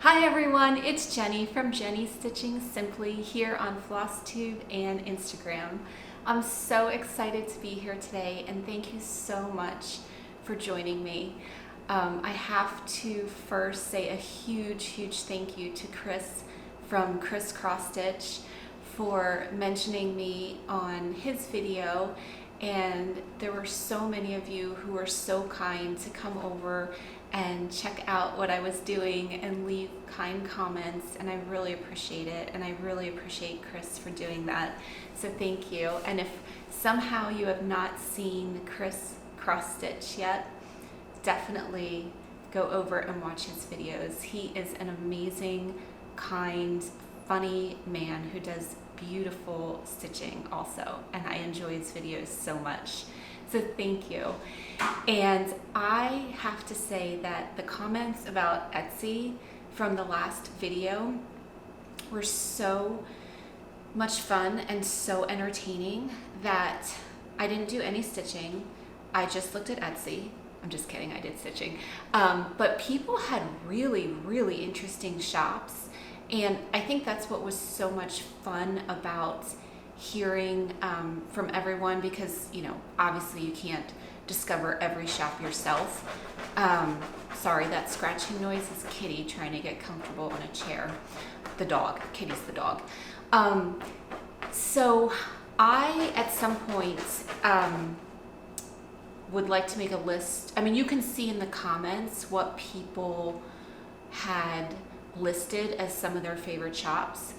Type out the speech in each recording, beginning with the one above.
Hi everyone, it's Jenny from Jenny Stitching Simply here on Flosstube and Instagram. I'm so excited to be here today and thank you so much for joining me. I have to first say a huge thank you to Chris from ChrisXStitch for mentioning me on his video, and there were so many of you who were so kind to come over and check out what I was doing and leave kind comments, and I really appreciate it, and I really appreciate Chris for doing that, so thank you. And if somehow you have not seen ChrisXStitch yet, definitely go over and watch his videos. He is an amazing, kind, funny man who does beautiful stitching also, and I enjoy his videos so much. So thank you. And I have to say that the comments about Etsy from the last video were so much fun and so entertaining that I didn't do any stitching. I just looked at Etsy. I'm just kidding, I did stitching. But people had really interesting shops. And I think that's what was so much fun about hearing from everyone, because, you know, obviously you can't discover every shop yourself. Sorry, that scratching noise is Kitty trying to get comfortable on a chair. The dog, Kitty's the dog. So I, at some point, would like to make a list. I mean, you can see in the comments what people had listed as some of their favorite shops.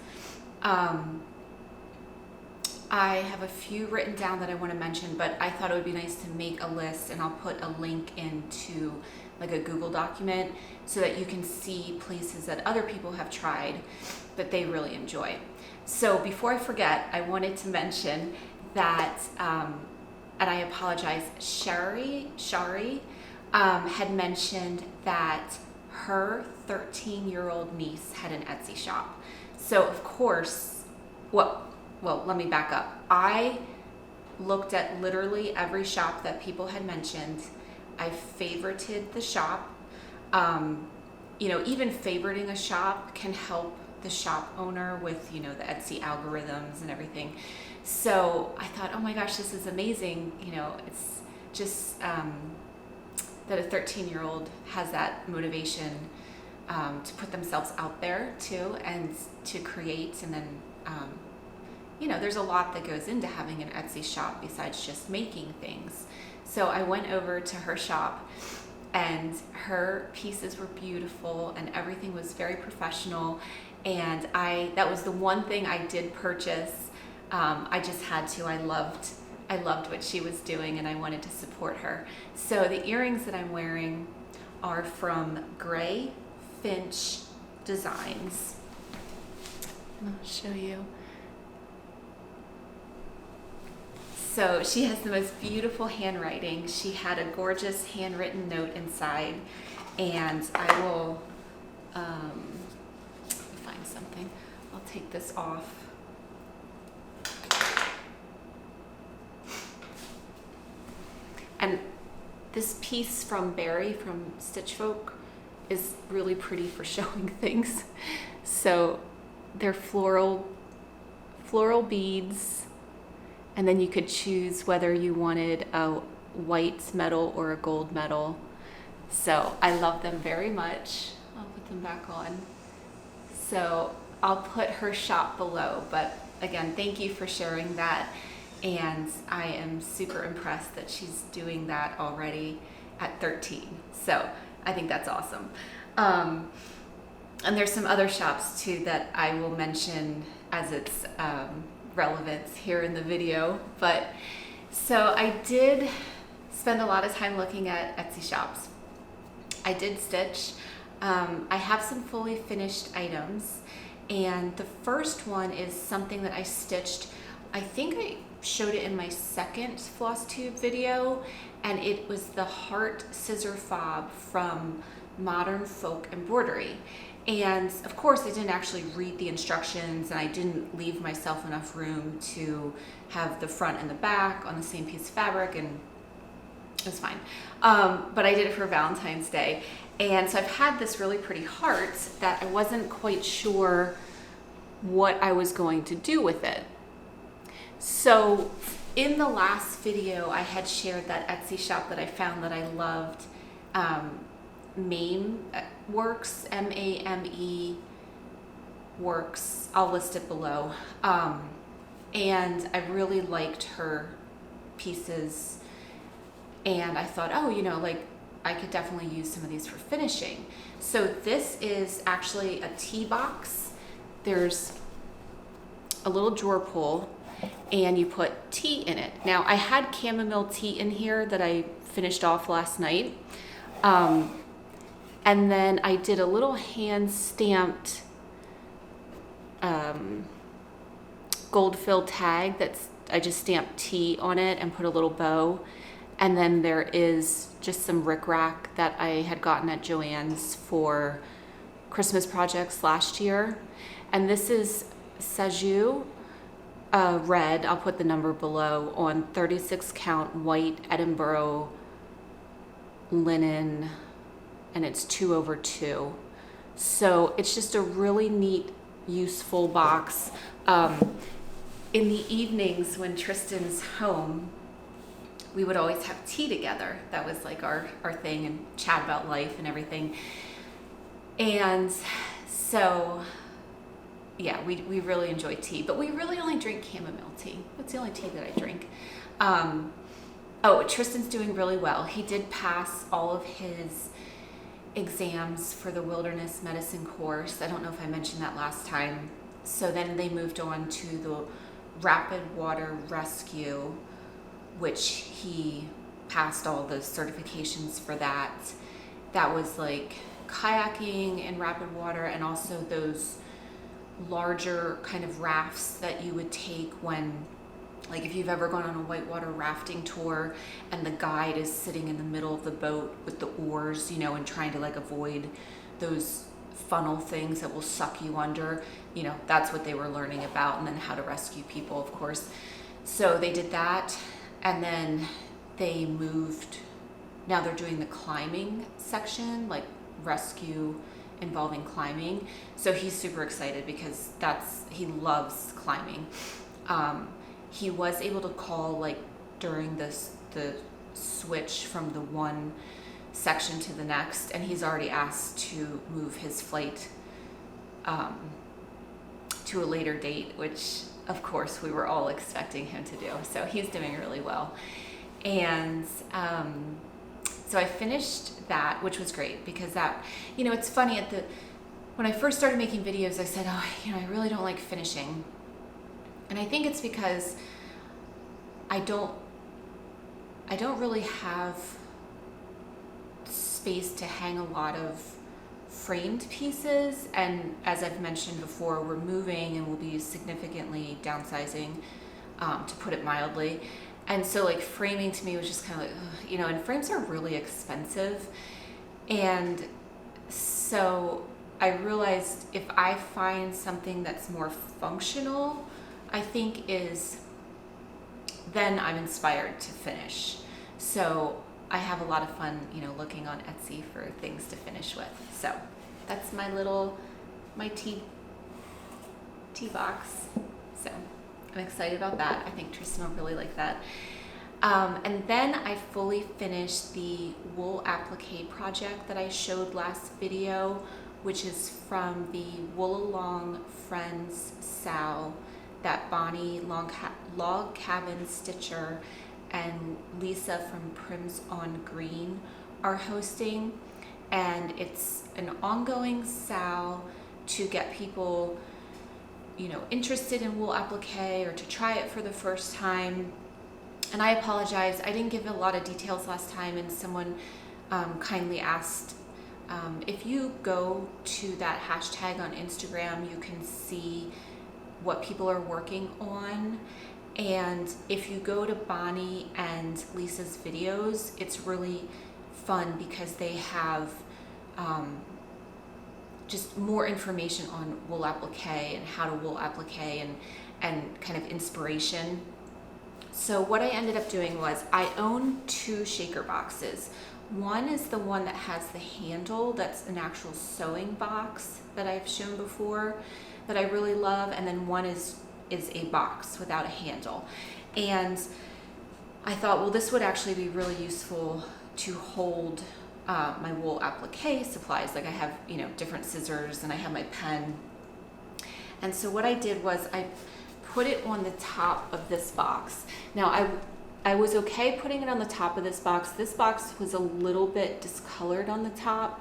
I have a few written down that I want to mention, but I thought it would be nice to make a list, and I'll put a link into like a Google document so that you can see places that other people have tried that they really enjoy. So before I forget, I wanted to mention that, and I apologize, Sheri had mentioned that her 13-year-old niece had an Etsy shop. So of course, well, let me back up. I looked at literally every shop that people had mentioned. I favorited the shop. You know, even favoriting a shop can help the shop owner with, you know, the Etsy algorithms and everything. So I thought, oh my gosh, this is amazing. You know, it's just that a 13-year-old has that motivation to put themselves out there too, and to create, and then you know, there's a lot that goes into having an Etsy shop besides just making things. So I went over to her shop, and her pieces were beautiful and everything was very professional, and that was the one thing I did purchase. I just had to. I loved what she was doing, and I wanted to support her. So the earrings that I'm wearing are from Gray Finch Designs. I'll show you. So she has the most beautiful handwriting. She had a gorgeous handwritten note inside, and I will find something. I'll take this off. And this piece from Barry from Stitch Folk is really pretty for showing things. So they're floral beads, and then you could choose whether you wanted a white metal or a gold metal. So I love them very much. I'll put them back on. So I'll put her shop below, but again, thank you for sharing that. And I am super impressed that she's doing that already at 13. So I think that's awesome. And there's some other shops too that I will mention as it's relevance here in the video. But so I did spend a lot of time looking at Etsy shops. I did stitch. I have some fully finished items, and the first one is something that I stitched. I think I showed it in my second Flosstube video, and it was the heart scissor fob from Modern Folk Embroidery. And of course I didn't actually read the instructions, and I didn't leave myself enough room to have the front and the back on the same piece of fabric, and it was fine. But I did it for Valentine's Day, And so I've had this really pretty heart that I wasn't quite sure what I was going to do with it. So in the last video, I had shared that Etsy shop that I found that I loved, MAME Works, M-A-M-E Works. I'll list it below. And I really liked her pieces, and I thought, oh, you know, like I could definitely use some of these for finishing. So this is actually a tea box. There's a little drawer pull, and you put tea in it. Now I had chamomile tea in here that I finished off last night. And then I did a little hand stamped gold filled tag I just stamped tea on it and put a little bow. And then there is just some rickrack that I had gotten at Joann's for Christmas projects last year. And this is Sejou red, I'll put the number below, on 36 count white Edinburgh linen, and it's 2/2. So it's just a really neat, useful box. In the evenings when Tristan's home, we would always have tea together. That was like our thing, and chat about life and everything. And so, yeah, we really enjoy tea, but we really only drink chamomile tea. That's the only tea that I drink. Oh, Tristan's doing really well. He did pass all of his exams for the wilderness medicine course. I don't know if I mentioned that last time. So then they moved on to the rapid water rescue, which he passed all the certifications for that. That was like kayaking in rapid water, and also those larger kind of rafts that you would take when, like if you've ever gone on a whitewater rafting tour and the guide is sitting in the middle of the boat with the oars, you know, and trying to like avoid those funnel things that will suck you under, you know, that's what they were learning about, and then how to rescue people, of course. So they did that, and then they moved, now they're doing the climbing section, like rescue involving climbing. So he's super excited because he loves climbing. He was able to call like during the switch from the one section to the next, and he's already asked to move his flight to a later date, which of course we were all expecting him to do. So he's doing really well. And so I finished that, which was great, because that, you know, it's funny, when I first started making videos, I said, oh, you know, I really don't like finishing. And I think it's because I don't really have space to hang a lot of framed pieces, and as I've mentioned before, we're moving and we'll be significantly downsizing, to put it mildly. And so like framing to me was just kind of like, ugh, you know, and frames are really expensive. And so I realized if I find something that's more functional, I think then I'm inspired to finish. So I have a lot of fun, you know, looking on Etsy for things to finish with. So that's my tea box. So I'm excited about that. I think Tristan will really like that. And then I fully finished the wool applique project that I showed last video, which is from the Wool Along Friends Sal that Bonnie Log Cabin Stitcher and Lisa from Prims on Green are hosting. And it's an ongoing sale to get people, you know, interested in wool applique or to try it for the first time. And I apologize, I didn't give a lot of details last time, and someone kindly asked, if you go to that hashtag on Instagram, you can see what people are working on. And if you go to Bonnie and Lisa's videos, it's really fun because they have just more information on wool applique and how to wool applique and kind of inspiration. So what I ended up doing was I own 2 shaker boxes. One is the one that has the handle, that's an actual sewing box that I've shown before that I really love, and then one is a box without a handle. And I thought, well, this would actually be really useful to hold my wool applique supplies. Like I have, you know, different scissors and I have my pen. And so what I did was I put it on the top of this box. Now I was okay putting it on the top of this box. This box was a little bit discolored on the top.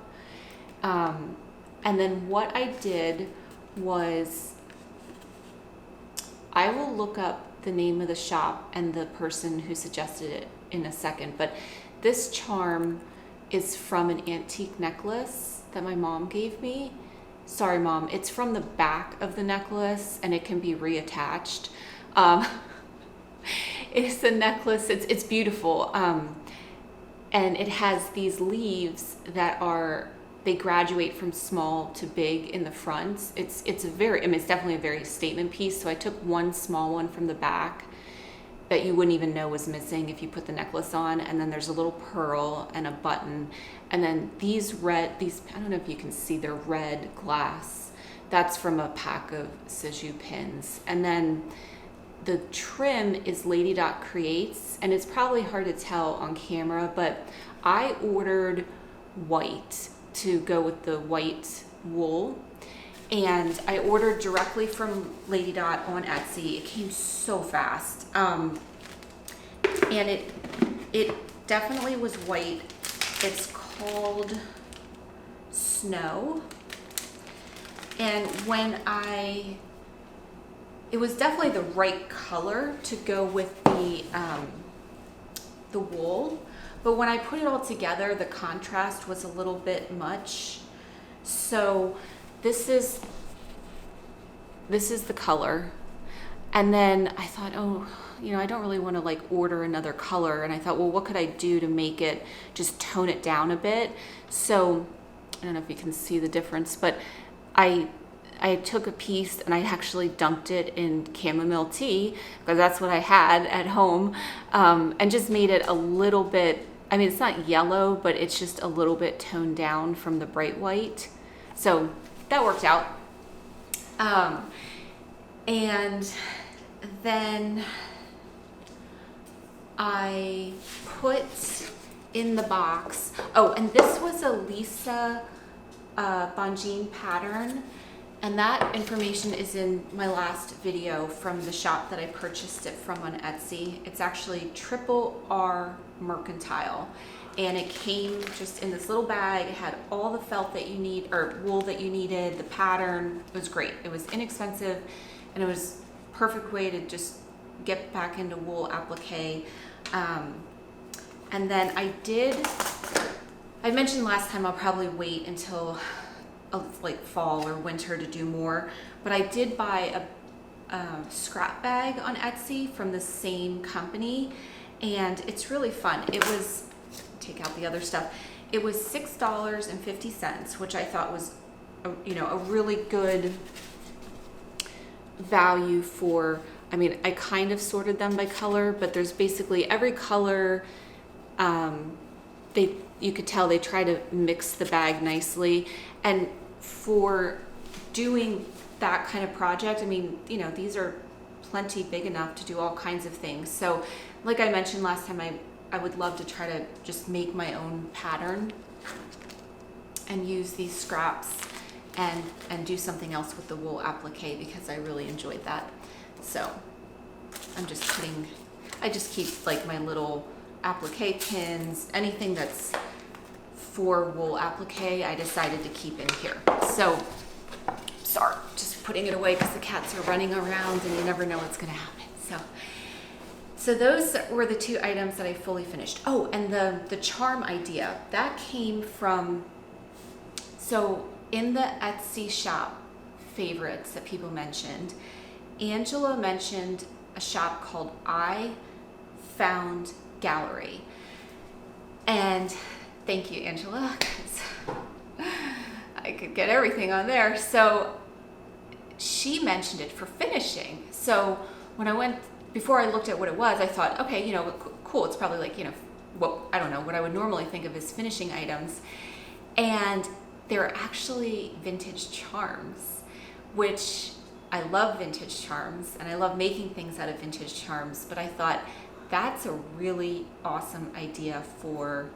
And then what I did was, I will look up the name of the shop and the person who suggested it in a second, but this charm is from an antique necklace that my mom gave me. Sorry, Mom, it's from the back of the necklace and it can be reattached. It's a necklace, it's beautiful. And it has these leaves that they graduate from small to big in the front. It's definitely a very statement piece. So I took one small one from the back that you wouldn't even know was missing if you put the necklace on. And then there's a little pearl and a button. And then these, I don't know if you can see, they're red glass. That's from a pack of Scissor pins. And then the trim is Lady Dot Creates, and it's probably hard to tell on camera, but I ordered white to go with the white wool. And I ordered directly from Lady Dot on Etsy. It came so fast. And it definitely was white. It's called Snow. And it was definitely the right color to go with the wool. But when I put it all together, the contrast was a little bit much. So this is the color. And then I thought, oh, you know, I don't really want to like order another color. And I thought, well, what could I do to make it, just tone it down a bit? So I don't know if you can see the difference, but I took a piece and I actually dunked it in chamomile tea, because that's what I had at home, and just made it a little bit, I mean, it's not yellow, but it's just a little bit toned down from the bright white. So that worked out. And then I put in the box, oh, and this was a Lisa Bonjean pattern. And that information is in my last video from the shop that I purchased it from on Etsy. It's actually R Mercantile. And it came just in this little bag. It had all the felt that you need, or wool that you needed, the pattern. It was great. It was inexpensive, and it was a perfect way to just get back into wool applique. And then I mentioned last time I'll probably wait until like fall or winter to do more, but I did buy a scrap bag on Etsy from the same company, and it's really fun. It was, take out the other stuff, it was $6.50, which I thought was a really good value for, I mean, I kind of sorted them by color, but there's basically every color. You could tell they try to mix the bag nicely. And for doing that kind of project, I mean, these are plenty big enough to do all kinds of things. So like I mentioned last time, I would love to try to just make my own pattern and use these scraps and do something else with the wool applique, because I really enjoyed that. So I just keep like my little applique pins, anything that's for wool applique, I decided to keep in here. So, sorry, just putting it away because the cats are running around and you never know what's going to happen. So those were the two items that I fully finished. Oh, and the charm idea, that came from, so in the Etsy shop favorites that people mentioned, Angela mentioned a shop called I Found Gallery. And thank you, Angela, because I could get everything on there. So she mentioned it for finishing. So when I went, before I looked at what it was, I thought, okay, cool. It's probably like, I don't know, what I would normally think of as finishing items. And they're actually vintage charms, which I love vintage charms and I love making things out of vintage charms, but I thought that's a really awesome idea for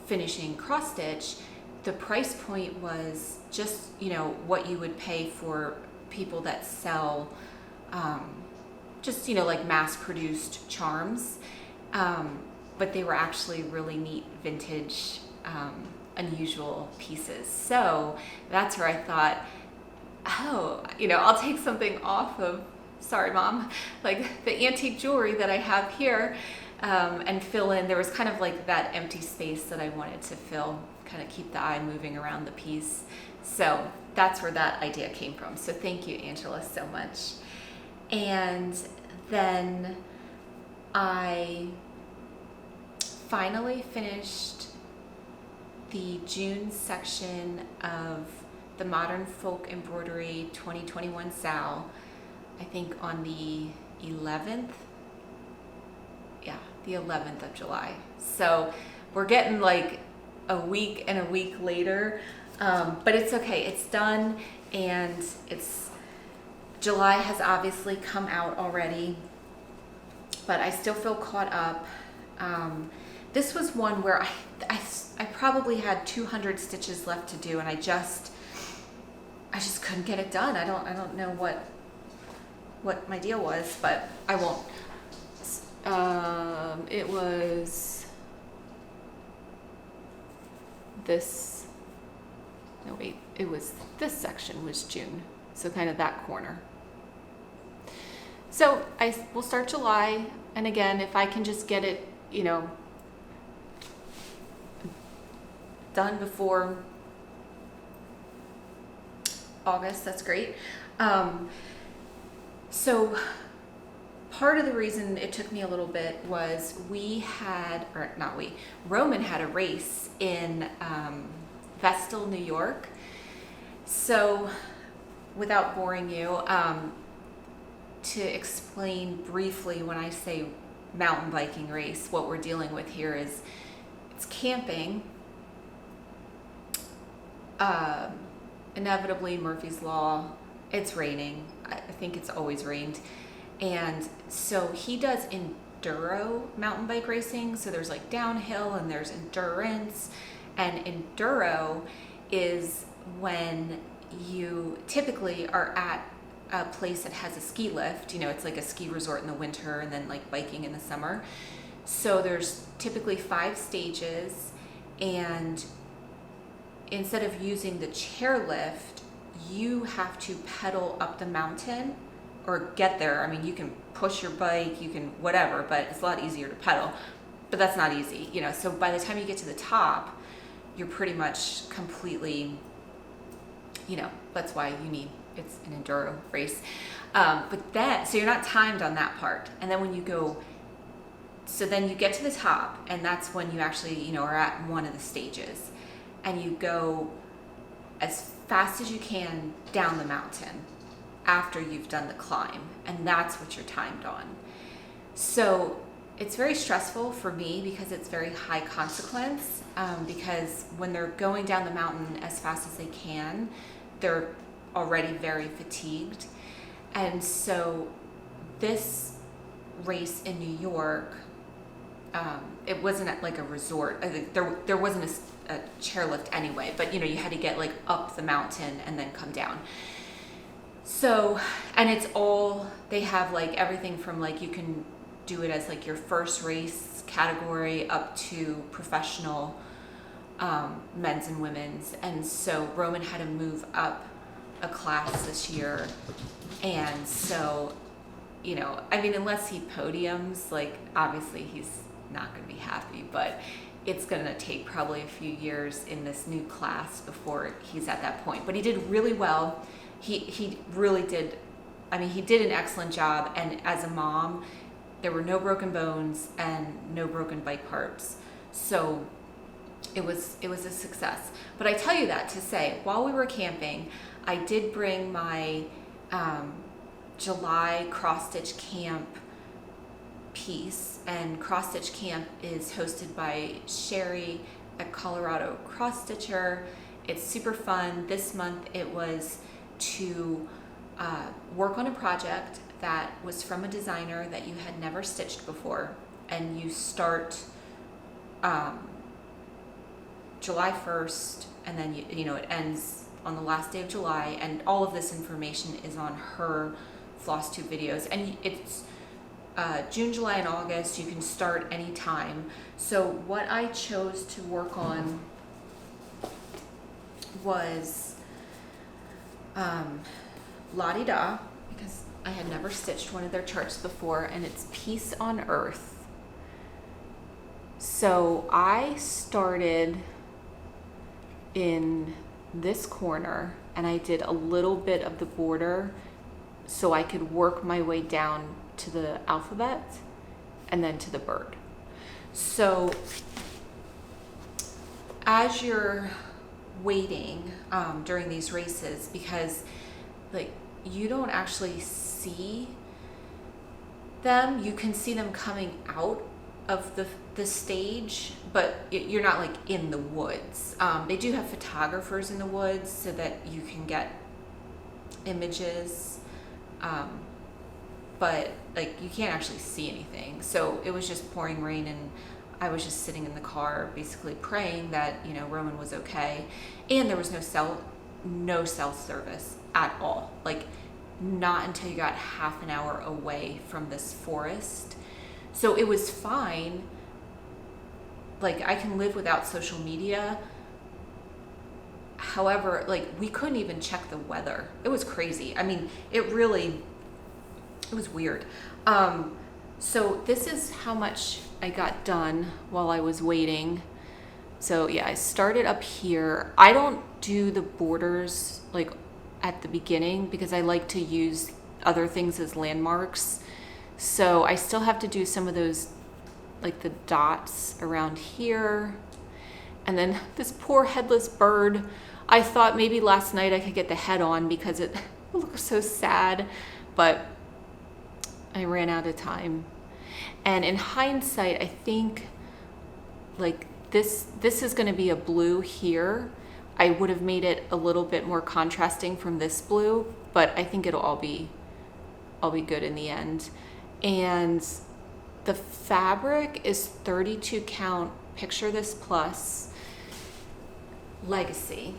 finishing cross stitch. The price point was just, you know, what you would pay for people that sell just, you know, like mass produced charms. But they were actually really neat vintage, unusual pieces. So that's where I thought, oh, you know, I'll take something off of, sorry mom, like the antique jewelry that I have here, and fill in. There was kind of like that empty space that I wanted to fill, kind of keep the eye moving around the piece. So that's where that idea came from. So thank you, Angela, so much. And then I finally finished the June section of the Modern Folk Embroidery 2021 SAL, I think on the 11th. Yeah, the 11th of July. So we're getting like a week and a week later, but it's okay. It's done, and July has obviously come out already, but I still feel caught up. This was one where I probably had 200 stitches left to do, and I just couldn't get it done. I don't know what my deal was, but I won't. It was this. No wait, it was this section was June, so kind of that corner. So I will start July, and again, if I can just get it, you know, done before August, that's great. So part of the reason it took me a little bit was Roman had a race in Vestal, New York. So without boring you, to explain briefly, when I say mountain biking race, what we're dealing with here is it's camping. Inevitably, Murphy's Law, it's raining. I think it's always rained. And so he does enduro mountain bike racing. So there's like downhill and there's endurance. And enduro is when you typically are at a place that has a ski lift. You know, it's like a ski resort in the winter and then like biking in the summer. So there's typically 5 stages, and instead of using the chairlift, you have to pedal up the mountain or get there. I mean, you can push your bike, you can whatever, but it's a lot easier to pedal. But that's not easy, you know. So by the time you get to the top, you're pretty much completely, you know, that's why it's an enduro race. So you're not timed on that part. And then when you go, so then you get to the top, and that's when you actually, you know, are at one of the stages, and you go as fast as you can down the mountain after you've done the climb, and that's what you're timed on. So it's very stressful for me because it's very high consequence, because when they're going down the mountain as fast as they can, they're already very fatigued. And so this race in New York, it wasn't at like a resort. I think there wasn't a chairlift anyway, but you know, you had to get like up the mountain and then come down. So, and it's all, they have like everything from like, you can do it as like your first race category up to professional, men's and women's. And so Roman had to move up a class this year. And so, you know, I mean, unless he podiums, like obviously he's not going to be happy, but it's going to take probably a few years in this new class before he's at that point. But he did really well. He really did. I mean, he did an excellent job. And as a mom, there were no broken bones and no broken bike parts. So it was a success. But I tell you that to say, while we were camping, I did bring my July cross stitch camp piece, and cross stitch camp is hosted by Sheri, a Colorado cross stitcher. It's super fun. This month it was to work on a project that was from a designer that you had never stitched before, and you start July 1st, and then you know it ends on the last day of July, and all of this information is on her Flosstube videos, and it's June, July, and August. You can start anytime. So what I chose to work on was La Di Da, because I had never stitched one of their charts before, and it's Peace on Earth. So I started in this corner, and I did a little bit of the border so I could work my way down to the alphabet and then to the bird. So as you're waiting during these races, because like you don't actually see them, you can see them coming out of the stage, but you're not like in the woods. They do have photographers in the woods so that you can get images, but like you can't actually see anything. So it was just pouring rain, and I was just sitting in the car basically praying that, you know, Roman was okay. And there was no cell service at all, like not until you got half an hour away from this forest. So it was fine. Like I can live without social media. However, like we couldn't even check the weather. It was crazy. I mean, it was weird. So this is how much I got done while I was waiting. So yeah, I started up here. I don't do the borders like at the beginning because I like to use other things as landmarks. So I still have to do some of those, like the dots around here. And then this poor headless bird, I thought maybe last night I could get the head on because it looks so sad, but I ran out of time. And in hindsight, I think like this is going to be a blue here. I would have made it a little bit more contrasting from this blue, but I think it'll all be good in the end. And the fabric is 32 count, picture this plus legacy.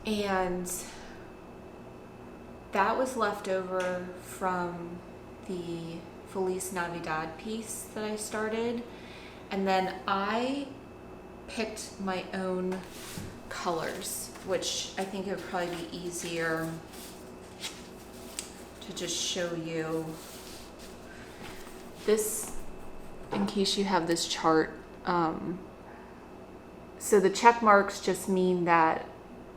And that was left over from the Feliz Navidad piece that I started. And then I picked my own colors, which I think it would probably be easier to just show you this in case you have this chart. So the check marks just mean that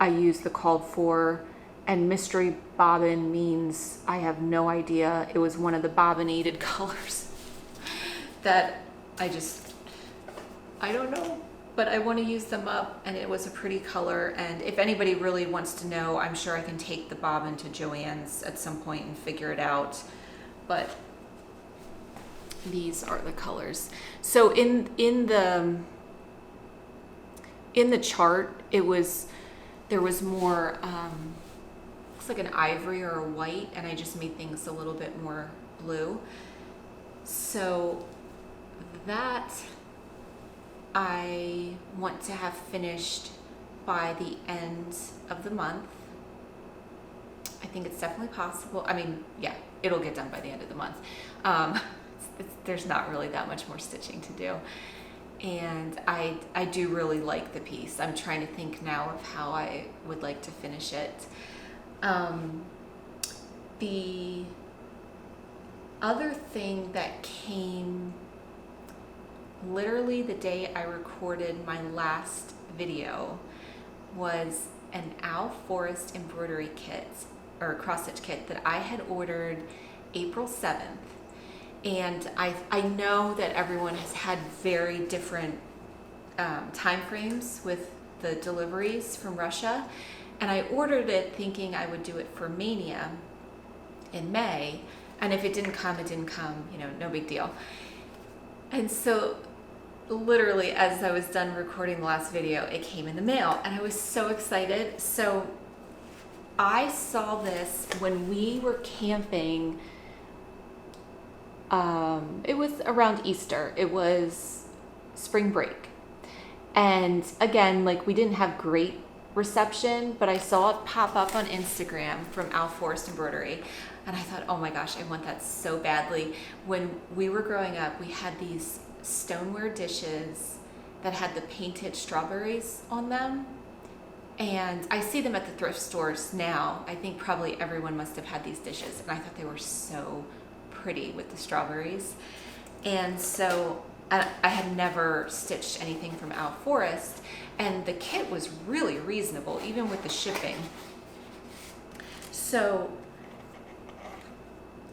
I use the called for, and mystery bobbin means I have no idea. It was one of the bobbinated colors that I don't know, but I want to use them up, and it was a pretty color. And if anybody really wants to know, I'm sure I can take the bobbin to Joann's at some point and figure it out. But these are the colors. So in the chart, there was more looks like an ivory or a white, and I just made things a little bit more blue. So that I want to have finished by the end of the month. I think it's definitely possible. I mean, yeah, it'll get done by the end of the month. There's not really that much more stitching to do. And I do really like the piece. I'm trying to think now of how I would like to finish it. The other thing that came literally the day I recorded my last video was an Owl Forest embroidery kit, or cross stitch kit, that I had ordered April 7th. And I know that everyone has had very different time frames with the deliveries from Russia. And I ordered it thinking I would do it for Mania in May. And if it didn't come, it didn't come, you know, no big deal. And so literally as I was done recording the last video, it came in the mail and I was so excited. So I saw this when we were camping. It was around Easter. It was spring break. And again, like, we didn't have great reception, but I saw it pop up on Instagram from Forest Embroidery. And I thought, oh my gosh, I want that so badly. When we were growing up, we had these stoneware dishes that had the painted strawberries on them. And I see them at the thrift stores now. I think probably everyone must have had these dishes. And I thought they were so pretty with the strawberries. And so I had never stitched anything from Forest, and the kit was really reasonable, even with the shipping. So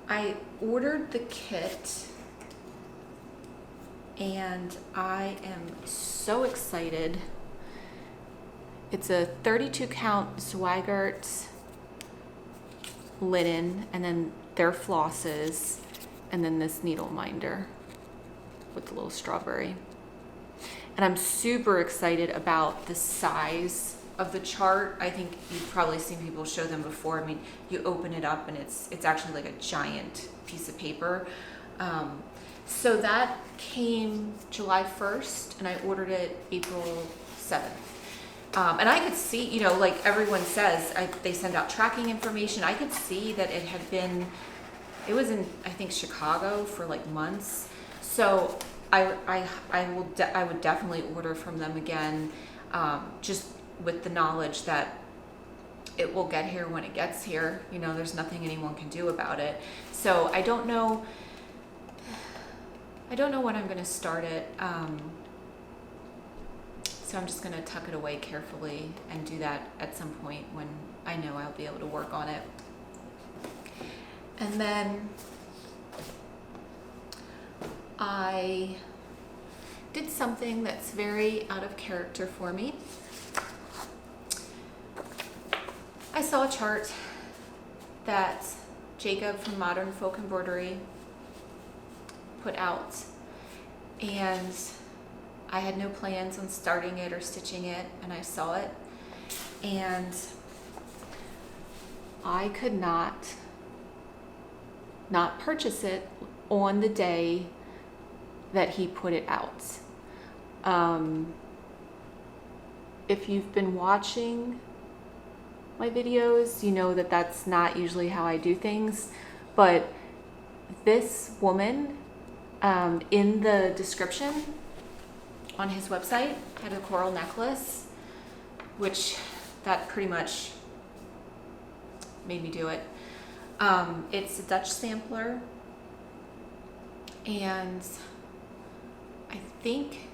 I ordered the kit, and I am so excited. It's a 32 count Zweigart linen, and then their flosses, and then this needle minder with the little strawberry. And I'm super excited about the size of the chart. I think you've probably seen people show them before. I mean, you open it up and it's actually like a giant piece of paper. So that came July 1st, and I ordered it April 7th. And I could see, you know, like everyone says, they send out tracking information. I could see that it was in, I think, Chicago for like months. So I would definitely order from them again, just with the knowledge that it will get here when it gets here. You know, there's nothing anyone can do about it. So I don't know when I'm going to start it. So I'm just going to tuck it away carefully and do that at some point when I know I'll be able to work on it. And then I did something that's very out of character for me. I saw a chart that Jacob from Modern Folk Embroidery put out, and I had no plans on starting it or stitching it, and I saw it, and I could not purchase it on the day that he put it out. If you've been watching my videos, you know that that's not usually how I do things, but this woman, in the description on his website, had a coral necklace, which that pretty much made me do it. It's a Dutch sampler, and I think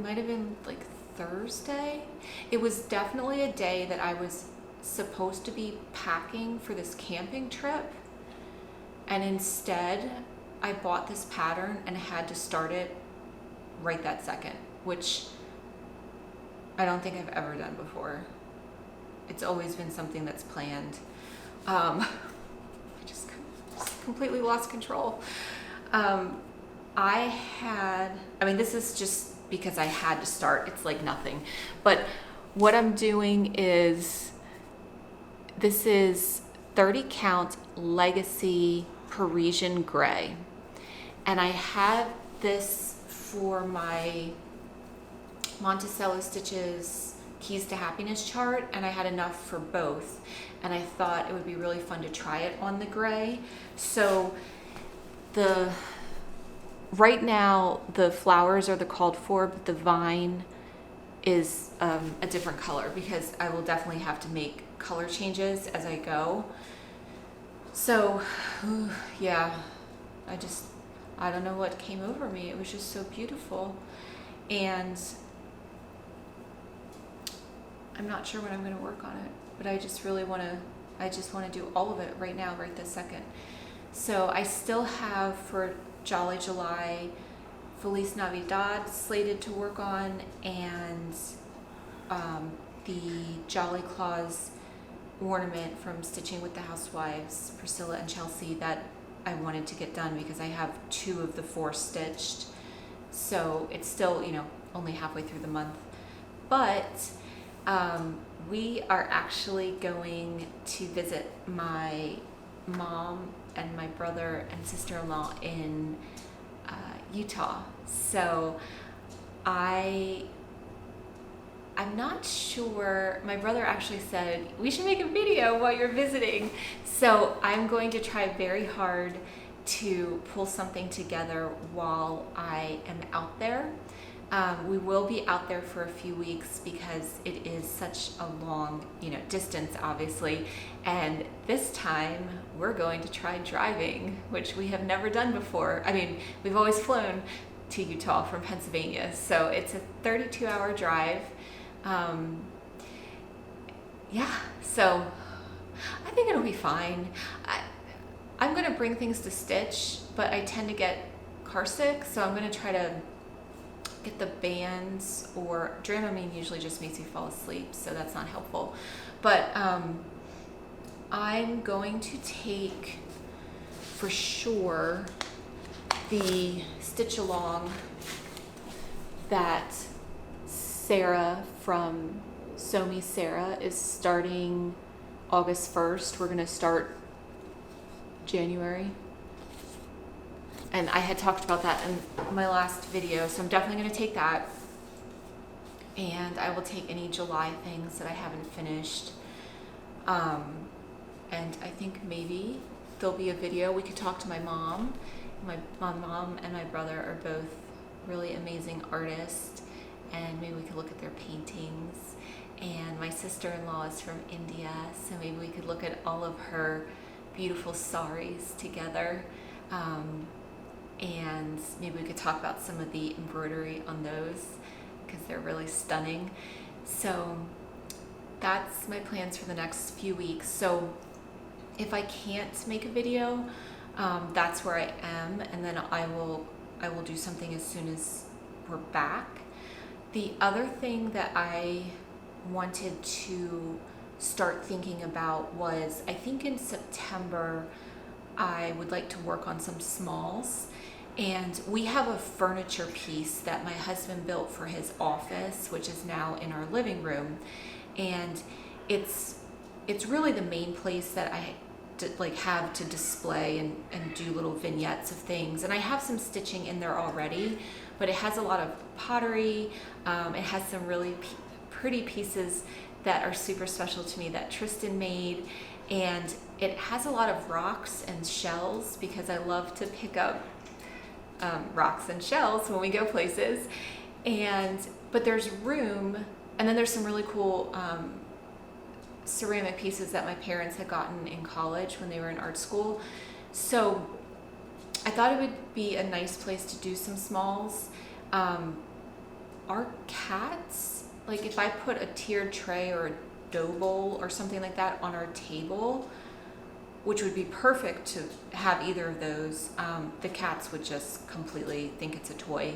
might have been like Thursday. It was definitely a day that I was supposed to be packing for this camping trip, and instead I bought this pattern and had to start it right that second, which I don't think I've ever done before. It's always been something that's planned. I just completely lost control. This is just because I had to start. It's like nothing. But what I'm doing is, this is 30 count Legacy Parisian Gray. And I had this for my Monticello Stitches Keys to Happiness chart, and I had enough for both. And I thought it would be really fun to try it on the gray. So right now the flowers are the called for, but the vine is a different color, because I will definitely have to make color changes as I go. So yeah, I don't know what came over me. It was just so beautiful, and I'm not sure when I'm going to work on it, but I just want to do all of it right now, right this second. So I still have for Jolly July, Feliz Navidad slated to work on, and the Jolly Claus ornament from Stitching with the Housewives, Priscilla and Chelsea, that I wanted to get done because I have 2 of the 4 stitched. So it's still, you know, only halfway through the month. But we are actually going to visit my mom and my brother and sister-in-law in Utah. So I'm not sure. My brother actually said we should make a video while you're visiting. So I'm going to try very hard to pull something together while I am out there. We will be out there for a few weeks because it is such a long, you know, distance, obviously. And this time we're going to try driving, which we have never done before. I mean, we've always flown to Utah from Pennsylvania, so it's a 32-hour drive. Yeah, so I think it'll be fine. I'm gonna bring things to stitch, but I tend to get car sick, so I'm gonna try to get the bands, or Dramamine usually just makes you fall asleep, so that's not helpful. But I'm going to take, for sure, the stitch along that Sarah from SewMeSarah is starting August 1st. We're gonna start January. And I had talked about that in my last video, so I'm definitely going to take that. And I will take any July things that I haven't finished. And I think maybe there'll be a video. We could talk to my mom. My mom and my brother are both really amazing artists, and maybe we could look at their paintings. And my sister-in-law is from India, so maybe we could look at all of her beautiful saris together. And maybe we could talk about some of the embroidery on those because they're really stunning. So that's my plans for the next few weeks. So if I can't make a video, that's where I am, and then I will do something as soon as we're back. The other thing that I wanted to start thinking about was, I think in September I would like to work on some smalls. And we have a furniture piece that my husband built for his office, which is now in our living room. And it's really the main place that I have to display and do little vignettes of things. And I have some stitching in there already, but it has a lot of pottery. It has some really pretty pieces that are super special to me that Tristan made. And it has a lot of rocks and shells because I love to pick up rocks and shells when we go places. But there's room, and then there's some really cool ceramic pieces that my parents had gotten in college when they were in art school. So I thought it would be a nice place to do some smalls. Our cats, like if I put a tiered tray or a dough bowl or something like that on our table, which would be perfect to have either of those, the cats would just completely think it's a toy.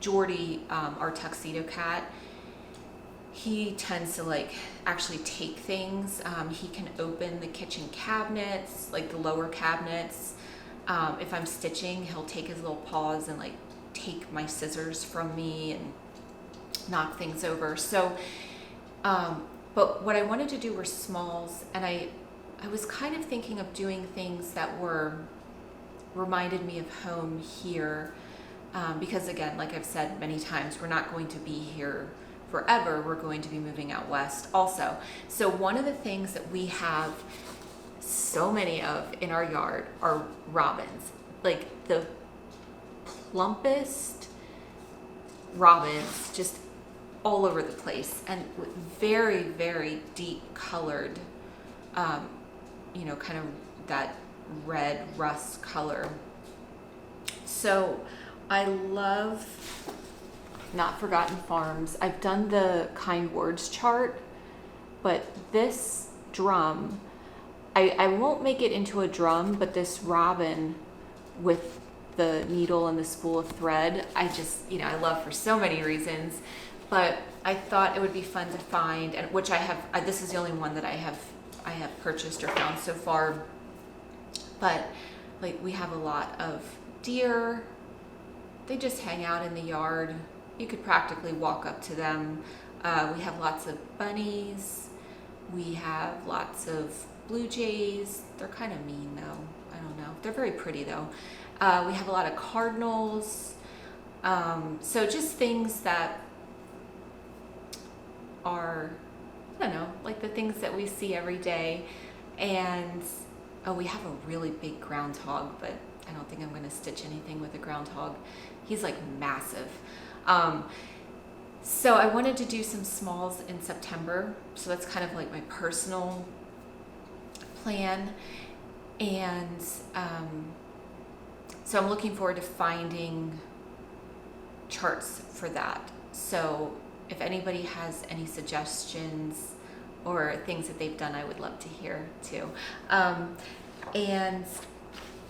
Jordy, our tuxedo cat, he tends to actually take things. He can open the kitchen cabinets, like the lower cabinets. If I'm stitching, he'll take his little paws and take my scissors from me and knock things over. So, but what I wanted to do were smalls, and I was kind of thinking of doing things that reminded me of home here, because again, like I've said many times, we're not going to be here forever. We're going to be moving out west also. So one of the things that we have so many of in our yard are robins, like the plumpest robins, just all over the place, and with very, very deep colored, kind of that red rust color. So I love Not Forgotten Farms. I've done the kind words chart, but this drum, I won't make it into a drum, but this robin with the needle and the spool of thread, I just, I love for so many reasons. But I thought it would be fun to find, and which I have, this is the only one that I have purchased or found so far. But Like we have a lot of deer. They just hang out in the yard. You could practically walk up to them. We have lots of bunnies. We have lots of blue jays. They're kind of mean though. I don't know. They're very pretty though. We have a lot of cardinals. So just things that are, I don't know, like the things that we see every day. And we have a really big groundhog, but I don't think I'm going to stitch anything with a groundhog. He's like massive. So I wanted to do some smalls in September. So that's kind of like my personal plan. And so I'm looking forward to finding charts for that. So if anybody has any suggestions or things that they've done, I would love to hear too. And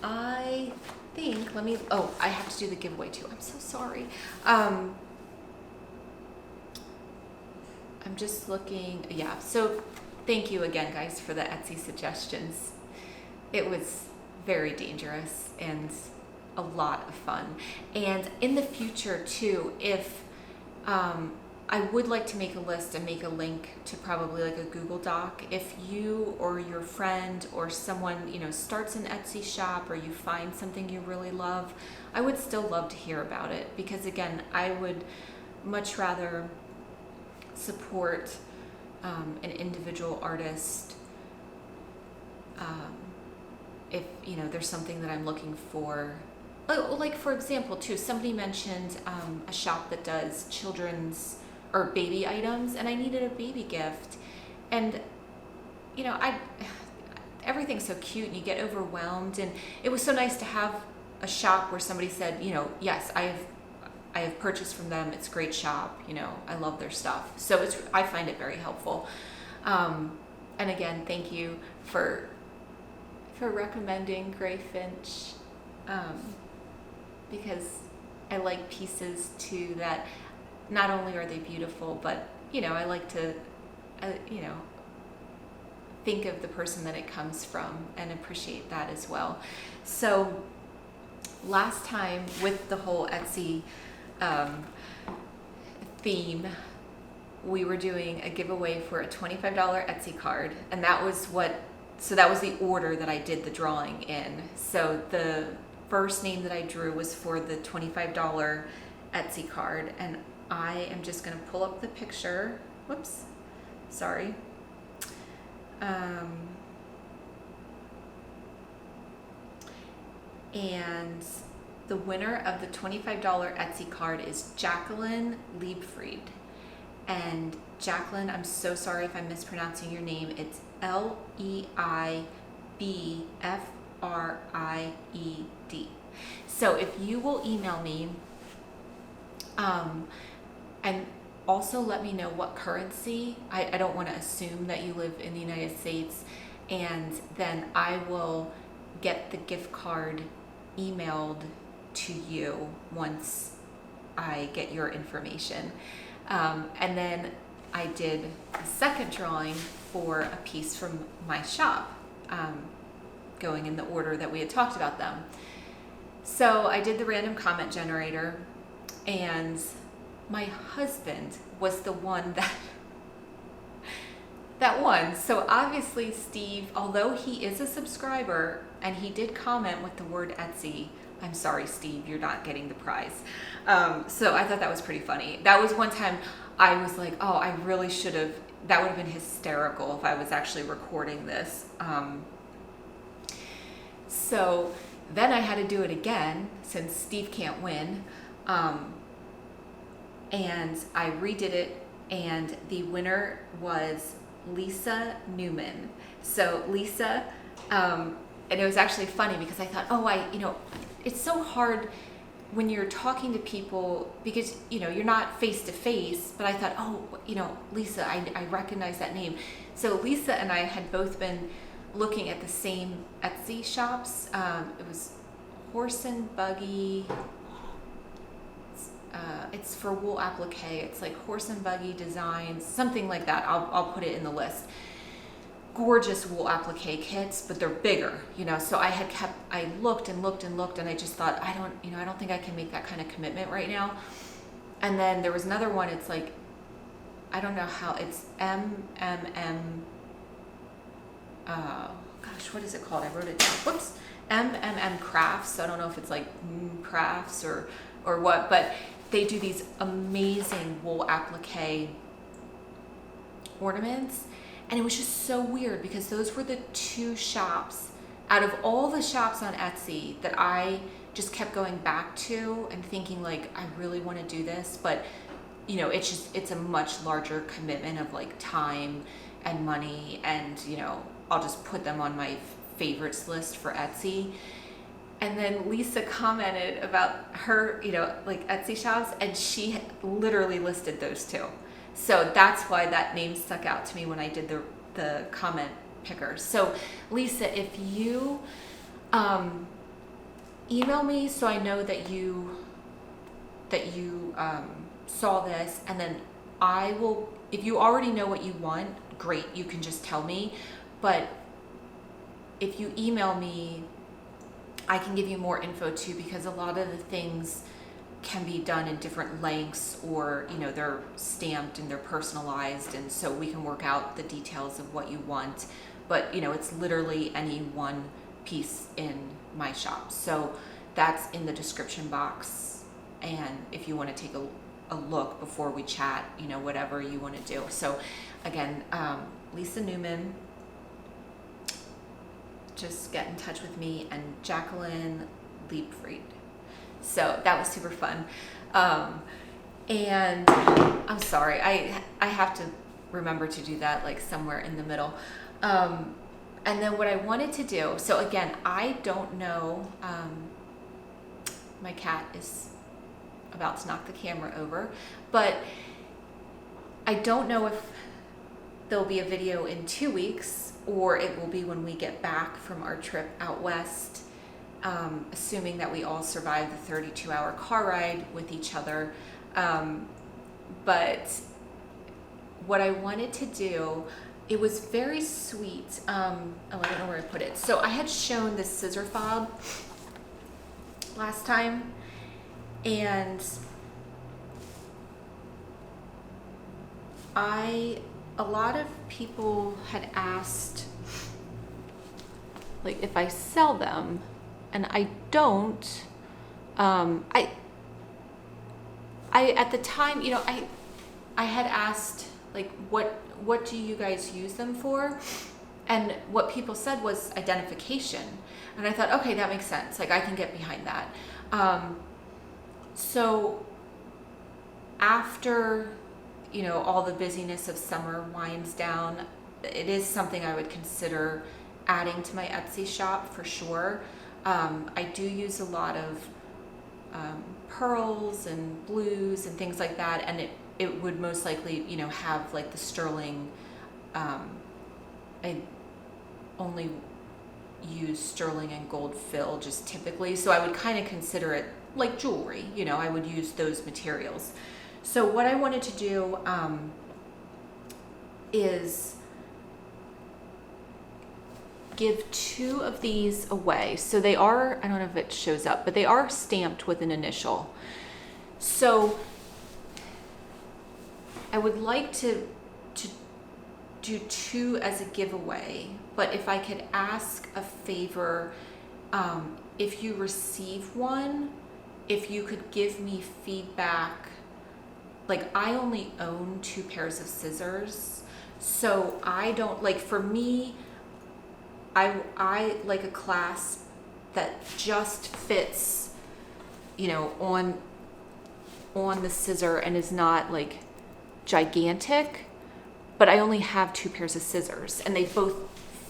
I think, I have to do the giveaway too. I'm so sorry. I'm just looking, yeah. So thank you again, guys, for the Etsy suggestions. It was very dangerous and a lot of fun. And in the future too, if, I would like to make a list and make a link to probably like a Google Doc. If you or your friend or someone, starts an Etsy shop or you find something you really love, I would still love to hear about it, because again, I would much rather support an individual artist if, there's something that I'm looking for. Like for example too, somebody mentioned a shop that does children's or baby items, and I needed a baby gift, and everything's so cute and you get overwhelmed, and it was so nice to have a shop where somebody said, yes, I have purchased from them, it's a great shop, I love their stuff. So I find it very helpful. And again, thank you for recommending Gray Finch, because I like pieces too that not only are they beautiful, but I like to think of the person that it comes from and appreciate that as well. So last time with the whole Etsy theme, we were doing a giveaway for a $25 Etsy card, and that was the order that I did the drawing in. So the first name that I drew was for the $25 Etsy card, and I am just going to pull up the picture. Whoops, sorry. And the winner of the $25 Etsy card is Jacqueline Liebfried. And Jacqueline, I'm so sorry if I'm mispronouncing your name. It's Leibfried. So if you will email me, and also let me know what currency. I don't want to assume that you live in the United States, and then I will get the gift card emailed to you once I get your information. And then I did a second drawing for a piece from my shop, going in the order that we had talked about them. So I did the random comment generator, and my husband was the one that won. So obviously Steve, although he is a subscriber and he did comment with the word Etsy, I'm sorry, Steve, you're not getting the prize. So I thought that was pretty funny. That was one time I was like, oh, I really should have, that would have been hysterical if I was actually recording this. So then I had to do it again since Steve can't win. And I redid it, and the winner was Lisa Newman. So Lisa, and it was actually funny because I thought, it's so hard when you're talking to people because, you're not face to face, but I thought, Lisa, I recognize that name. So Lisa and I had both been looking at the same Etsy shops. It was Horse and Buggy. It's for wool applique. It's like Horse and Buggy Designs, something like that. I'll put it in the list. gorgeous wool applique kits, but they're bigger, you know. So I looked and looked and looked, and I just thought, I don't think I can make that kind of commitment right now. And then there was another one. It's like, I don't know how, it's gosh, what is it called? I wrote it down. Whoops. MMM Crafts. So I don't know if it's like crafts or what, but they do these amazing wool applique ornaments. And it was just so weird because those were the two shops out of all the shops on Etsy that I just kept going back to and thinking like, I really want to do this, but you know, it's a much larger commitment of like time and money, and you know, I'll just put them on my favorites list for Etsy. And then Lisa commented about her, you know, like Etsy shops, and she literally listed those two. So that's why that name stuck out to me when I did the comment picker. So Lisa, if you email me so I know that you saw this, and then I will, if you already know what you want, great, you can just tell me. But if you email me, I can give you more info too, because a lot of the things can be done in different lengths, or you know, they're stamped and they're personalized, and so we can work out the details of what you want. But you know, it's literally any one piece in my shop. So that's in the description box, and if you want to take a look before we chat, you know, whatever you want to do. So again, Lisa Newman, just get in touch with me, and Jacqueline Liebfried. So that was super fun. And I'm sorry, I have to remember to do that like somewhere in the middle. And then what I wanted to do, so again, I don't know, my cat is about to knock the camera over, but I don't know if there'll be a video in 2 weeks, or it will be when we get back from our trip out west, assuming that we all survive the 32-hour car ride with each other. But what I wanted to do, it was very sweet. I don't know where I put it. So I had shown this scissor fob last time, and a lot of people had asked like if I sell them, and I don't. I at the time, you know, I had asked like what do you guys use them for? And what people said was identification. And I thought, okay, that makes sense. Like I can get behind that. So after, you know, all the busyness of summer winds down, it is something I would consider adding to my Etsy shop for sure. I do use a lot of pearls and blues and things like that, and it would most likely, you know, have like the sterling. I only use sterling and gold fill just typically, so I would kind of consider it like jewelry, you know, I would use those materials. So what I wanted to do is give 2 of these away. So they are, I don't know if it shows up, but they are stamped with an initial. So I would like to do 2 as a giveaway, but if I could ask a favor, if you receive one, if you could give me feedback. Like I only own 2 pairs of scissors, so I don't, like for me, I like a clasp that just fits, you know, on the scissor and is not like gigantic, but I only have 2 pairs of scissors and they both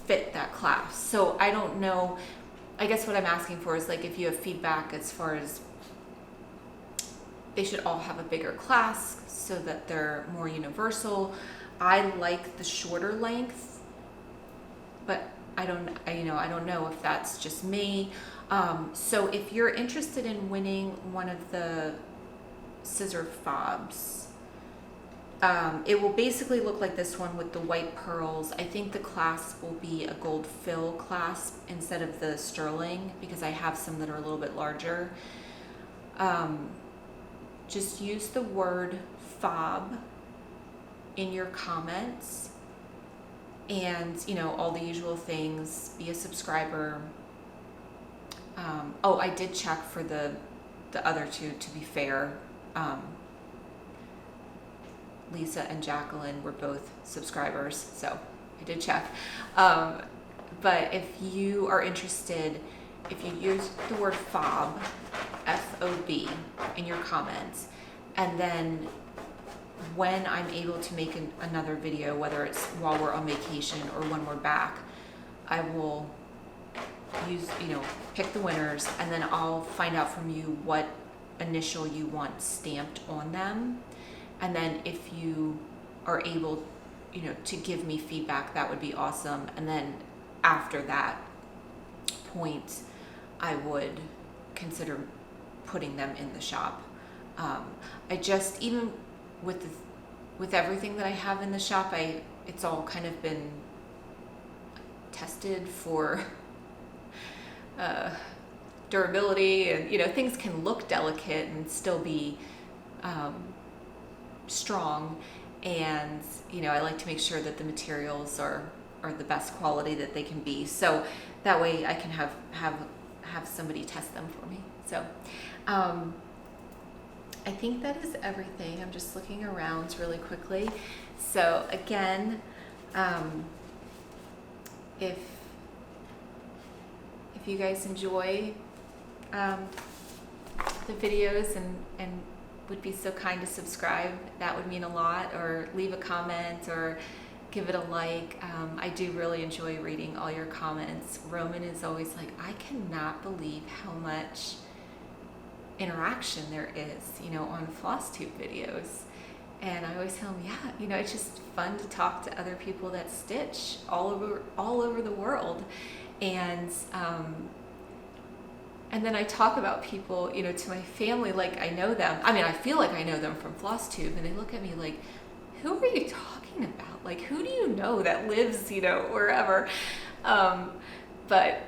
fit that clasp. So I don't know, I guess what I'm asking for is like if you have feedback as far as they should all have a bigger clasp so that they're more universal. I like the shorter length, but I don't know if that's just me. So if you're interested in winning one of the scissor fobs, It will basically look like this one with the white pearls. I think the clasp will be a gold fill clasp instead of the sterling, because I have some that are a little bit larger. Just use the word fob in your comments, and you know, all the usual things. Be a subscriber. Oh, I did check for the other two, to be fair. Lisa and Jacqueline were both subscribers, so I did check. But if you are interested, if you use the word fob, F-O-B, in your comments, and then when I'm able to make another video, whether it's while we're on vacation or when we're back, I will use, you know, pick the winners, and then I'll find out from you what initial you want stamped on them. And then if you are able, you know, to give me feedback, that would be awesome. And then after that point, I would consider putting them in the shop. I just, even with everything that I have in the shop, it's all kind of been tested for durability, and you know, things can look delicate and still be strong, and you know, I like to make sure that the materials are the best quality that they can be, so that way I can have somebody test them for me. So I think that is everything. I'm just looking around really quickly. So again, if you guys enjoy the videos and would be so kind to subscribe, that would mean a lot, or leave a comment or give it a like. I do really enjoy reading all your comments. Roman is always like, I cannot believe how much interaction there is, you know, on Flosstube videos. And I always tell him, yeah, you know, it's just fun to talk to other people that stitch all over the world. And then I talk about people, you know, to my family like I know them. I mean, I feel like I know them from Flosstube, and they look at me like, who are you talking about? Like, who do you know that lives, you know, wherever? But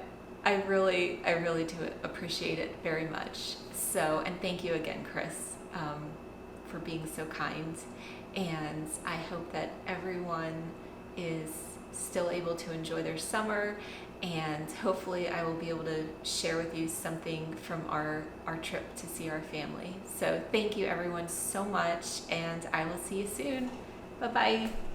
I really do appreciate it very much. So, and thank you again, Chris, for being so kind. And I hope that everyone is still able to enjoy their summer, and hopefully I will be able to share with you something from our trip to see our family. So thank you everyone so much, and I will see you soon. Bye-bye.